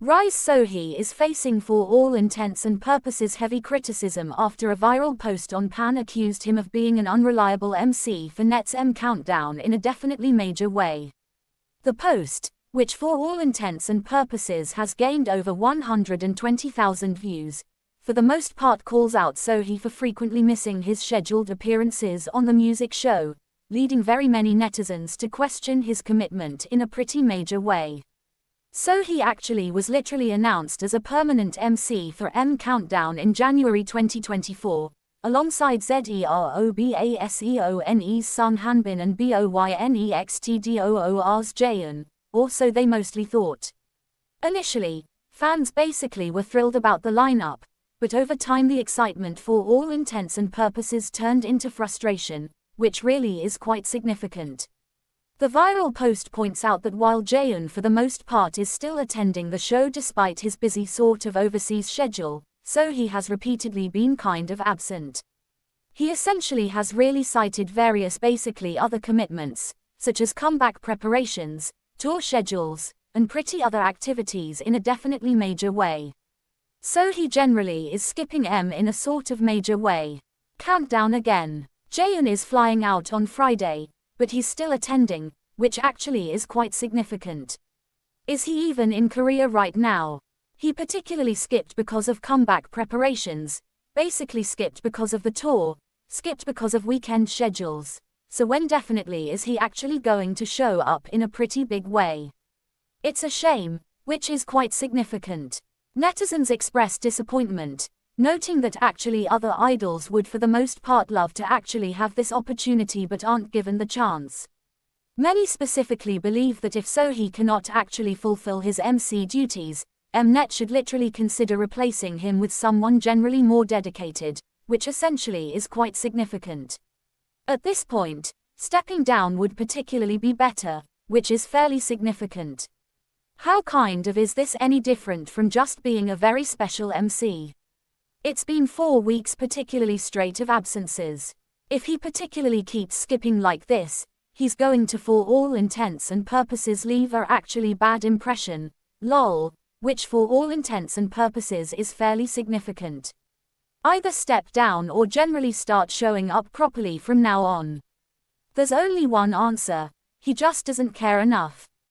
RIIZE Sohee is facing for all intents and purposes heavy criticism after a viral post on Pan accused him of being an unreliable MC for Net's M Countdown in a definitely major way. The post, which for all intents and purposes has gained over 120,000 views, for the most part calls out Sohee for frequently missing his scheduled appearances on the music show, leading very many netizens to question his commitment in a pretty major way. Sohee actually was literally announced as a permanent MC for M Countdown in January 2024, alongside zerobaseone's son Hanbin and boynextdoor's Jaehyun, or so they mostly thought. Initially, fans basically were thrilled about the lineup, but over time the excitement for all intents and purposes turned into frustration, which really is quite significant. The viral post points out that while Jaehyun for the most part is still attending the show despite his busy sort of overseas schedule, Sohee has repeatedly been kind of absent. He essentially has really cited various basically other commitments, such as comeback preparations, tour schedules, and pretty other activities in a definitely major way. Sohee generally is skipping M in a sort of major way. Countdown again. Jaehyun is flying out on Friday, but he's still attending, which actually is quite significant. Is he even in Korea right now? He particularly skipped because of comeback preparations, basically skipped because of the tour, skipped because of weekend schedules. So when definitely is he actually going to show up in a pretty big way? It's a shame, which is quite significant. Netizens expressed disappointment, noting that actually other idols would for the most part love to actually have this opportunity but aren't given the chance. Many specifically believe that if Sohee cannot actually fulfill his MC duties, Mnet should literally consider replacing him with someone generally more dedicated, which essentially is quite significant. At this point, stepping down would particularly be better, which is fairly significant. How kind of is this any different from just being a very special MC? It's been 4 weeks particularly straight of absences. If he particularly keeps skipping like this, he's going to for all intents and purposes leave a actually bad impression, lol, which for all intents and purposes is fairly significant. Either step down or generally start showing up properly from now on. There's only one answer: he just doesn't care enough.